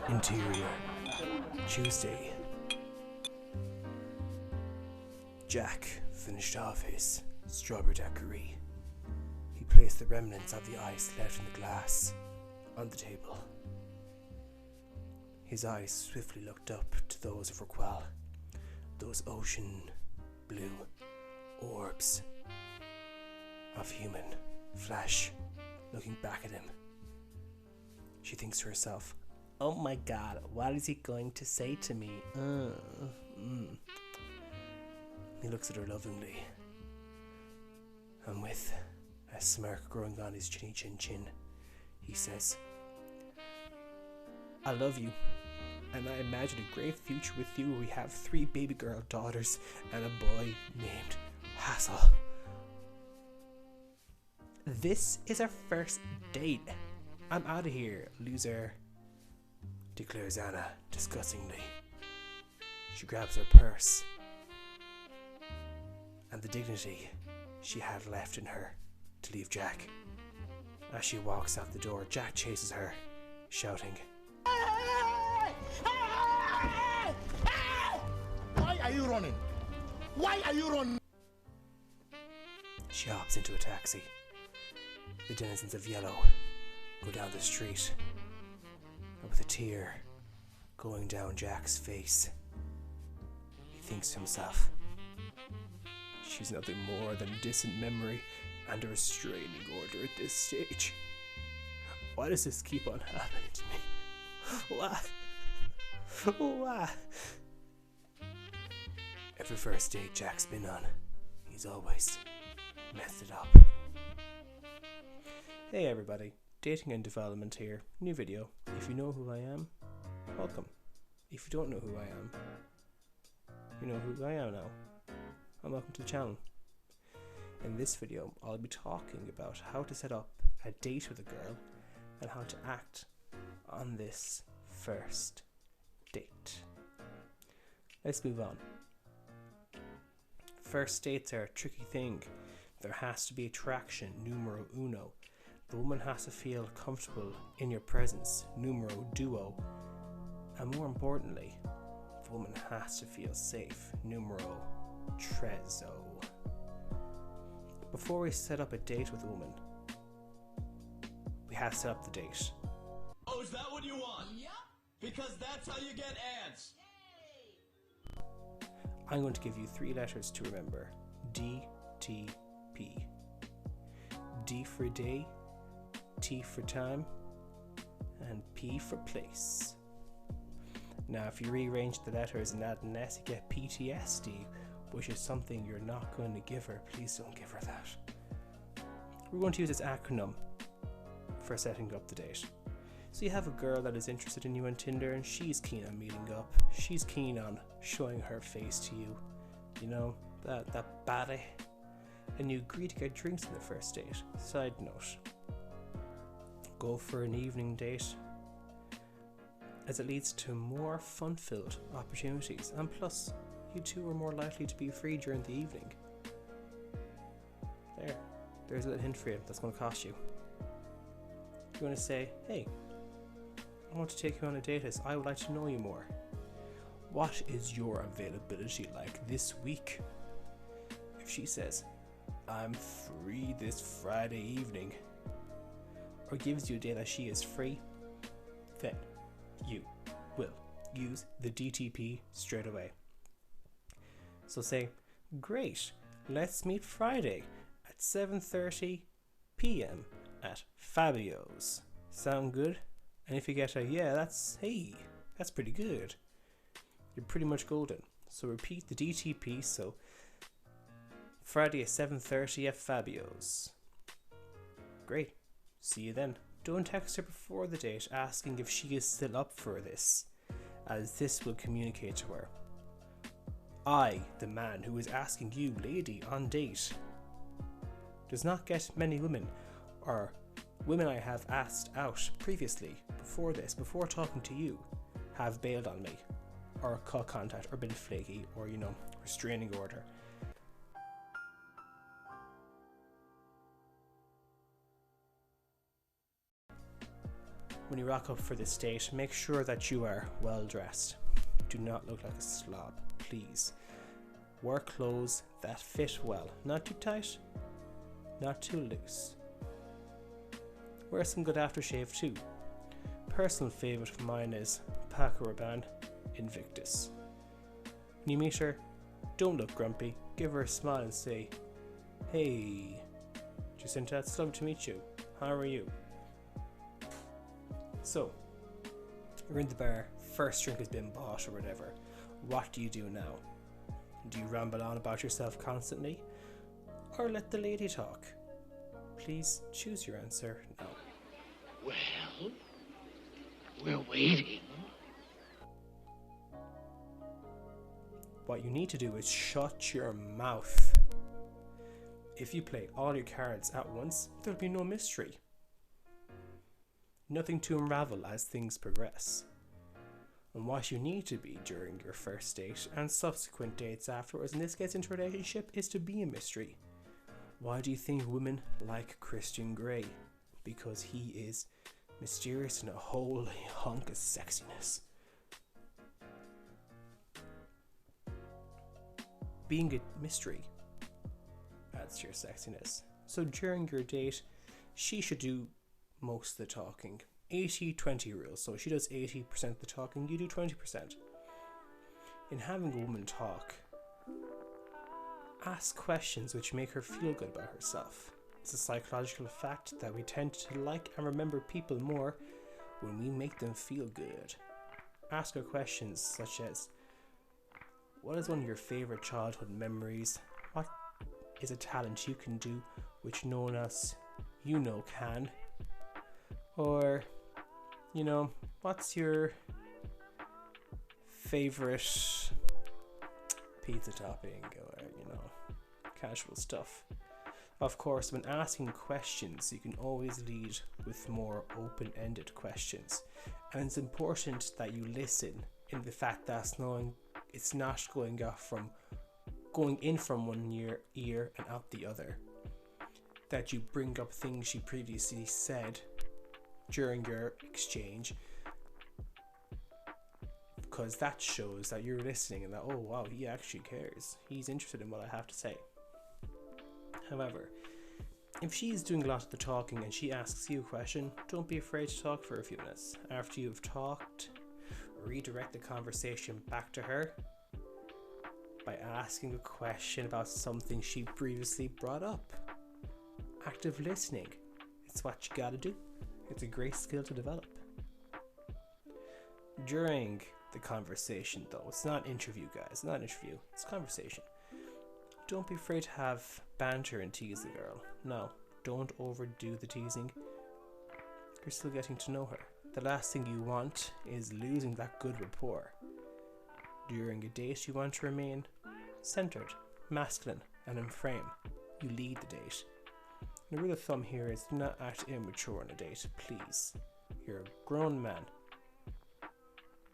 Interior, Tuesday. Jack finished off his strawberry daiquiri. He placed the remnants of the ice left in the glass on the table. His eyes swiftly looked up to those of Raquel, those ocean blue orbs of human flesh looking back at him. She thinks to herself, "Oh my god, what is he going to say to me?" He looks at her lovingly, and with a smirk growing on his chinny chin, he says, "I love you, and I imagine a great future with you where we have 3 baby girl daughters and a boy named Hassel." "This is our first date. I'm out of here, loser," declares Anna disgustingly. She grabs her purse and the dignity she had left in her to leave Jack. As she walks out the door, Jack chases her, shouting, "Why are you running? Why are you running?" She hops into a taxi. The denizens of Yellow go down the street, and with a tear going down Jack's face, he thinks to himself, she's nothing more than a distant memory and a restraining order at this stage. Why does this keep on happening to me? Why? Why? Every first date Jack's been on, he's always messed it up. Hey everybody, Dating and Development here, new video. If you know who I am, welcome. If you don't know who I am, you know who I am now, and welcome to the channel. In this video, I'll be talking about how to set up a date with a girl and how to act on this first date. Let's move on. First dates are a tricky thing. There has to be attraction, numero uno. The woman has to feel comfortable in your presence, numero duo. And more importantly, the woman has to feel safe, numero trezzo. Before we set up a date with a woman, we have to set up the date. Oh, is that what you want? Yep. Because that's how you get ads. Yay. I'm going to give you 3 letters to remember. D, T, P. D for day, T for time, and P for place. Now, if you rearrange the letters and add an S, you get PTSD, which is something you're not going to give her. Please don't give her that. We're going to use this acronym for setting up the date. So you have a girl that is interested in you on Tinder and she's keen on meeting up. She's keen on showing her face to you. You know, that baddie. And you agree to get drinks on the first date. Side note, go for an evening date, as it leads to more fun-filled opportunities, and plus you two are more likely to be free during the evening. There's a little hint for you that's going to cost you. You're going to say, "Hey, I want to take you on a date as I would like to know you more. What is your availability like this week?" If she says, "I'm free this Friday evening," or gives you a day that she is free, then you will use the DTP straight away. So say, "Great, let's meet Friday at 7:30 p.m. at Fabio's. Sound good?" And if you get a "yeah, that's pretty good," you're pretty much golden. So repeat the DTP. So Friday at 7:30 at Fabio's. Great. See you then. Don't text her before the date asking if she is still up for this, as this will communicate to her, I, the man who is asking you, lady, on date, does not get many women, or women I have asked out previously before this, before talking to you, have bailed on me, or cut contact, or been flaky, or restraining order. When you rock up for this date, make sure that you are well dressed. Do not look like a slob, please. Wear clothes that fit well, not too tight, not too loose. Wear some good aftershave too. Personal favourite of mine is Paco Rabanne Invictus. When you meet her, don't look grumpy, give her a smile and say, "Hey, Jacinta, it's lovely to meet you. How are you?" So, you're in the bar, first drink has been bought or whatever. What do you do now? Do you ramble on about yourself constantly? Or let the lady talk? Please choose your answer now. Well, we're waiting. What you need to do is shut your mouth. If you play all your cards at once, there'll be no mystery. Nothing to unravel as things progress. And what you need to be during your first date and subsequent dates afterwards, and this gets into a relationship, is to be a mystery. Why do you think women like Christian Grey? Because he is mysterious and a holy hunk of sexiness. Being a mystery adds to your sexiness. So during your date, she should do most of the talking. 80-20 rule. So she does 80% of the talking, you do 20%. In having a woman talk, ask questions which make her feel good about herself. It's a psychological fact that we tend to like and remember people more when we make them feel good. Ask her questions such as, what is one of your favourite childhood memories? What is a talent you can do which no one else you know can? Or, what's your favourite pizza topping? Or, casual stuff. Of course, when asking questions, you can always lead with more open-ended questions. And it's important that you listen in the fact that it's not going in from one ear and out the other. That you bring up things she previously said during your exchange, because that shows that you're listening and that, oh wow, he actually cares. He's interested in what I have to say. However, if she's doing a lot of the talking and she asks you a question, don't be afraid to talk for a few minutes. After you've talked, redirect the conversation back to her by asking a question about something she previously brought up. Active listening. It's what you gotta do. It's a great skill to develop. During the conversation though, it's not an interview, guys. It's not an interview, it's a conversation. Don't be afraid to have banter and tease the girl. No, don't overdo the teasing. You're still getting to know her. The last thing you want is losing that good rapport. During a date, you want to remain centered, masculine, and in frame. You lead the date. The rule of thumb here is do not act immature on a date, please. You're a grown man.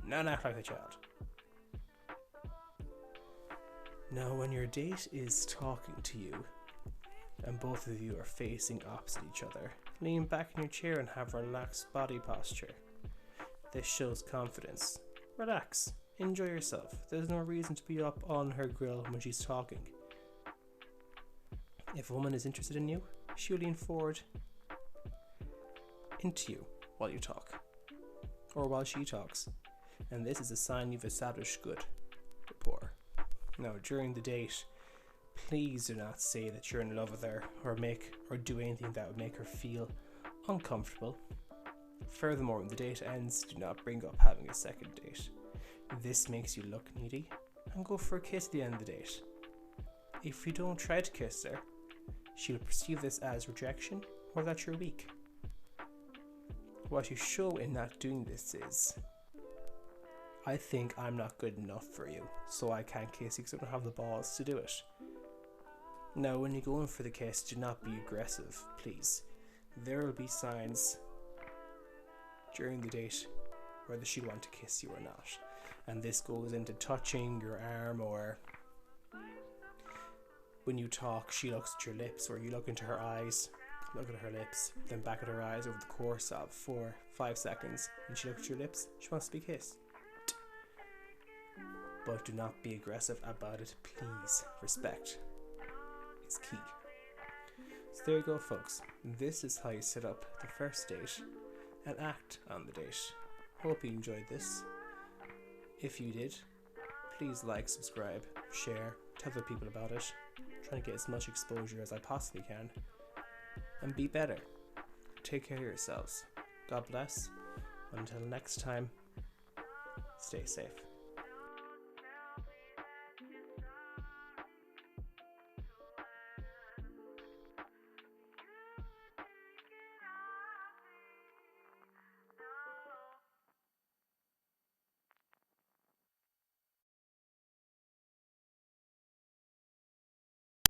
Not act like a child. Now, when your date is talking to you, and both of you are facing opposite each other, lean back in your chair and have relaxed body posture. This shows confidence. Relax. Enjoy yourself. There's no reason to be up on her grill when she's talking. If a woman is interested in you, she'll lean forward into you while you talk, or while she talks, and this is a sign you've established good rapport. Now, during the date, please do not say that you're in love with her or do anything that would make her feel uncomfortable. Furthermore, when the date ends, do not bring up having a second date. This makes you look needy, and go for a kiss at the end of the date. If you don't try to kiss her, she'll perceive this as rejection or that you're weak. What you show in not doing this is, I think I'm not good enough for you, so I can't kiss you because I don't have the balls to do it. Now, when you go in for the kiss, do not be aggressive, please. There will be signs during the date whether she'll want to kiss you or not. And this goes into touching your arm, or when you talk, she looks at your lips or you look into her eyes. look at her lips, then back at her eyes over the course of 4-5 seconds. And she looks at your lips, she wants to be kissed. But do not be aggressive about it, please. Respect is key. So there you go, folks. This is how you set up the first date and act on the date. Hope you enjoyed this. If you did, please like, subscribe, share, tell other people about it. I'm trying to get as much exposure as I possibly can. And be better. Take care of yourselves. God bless. Until next time, stay safe.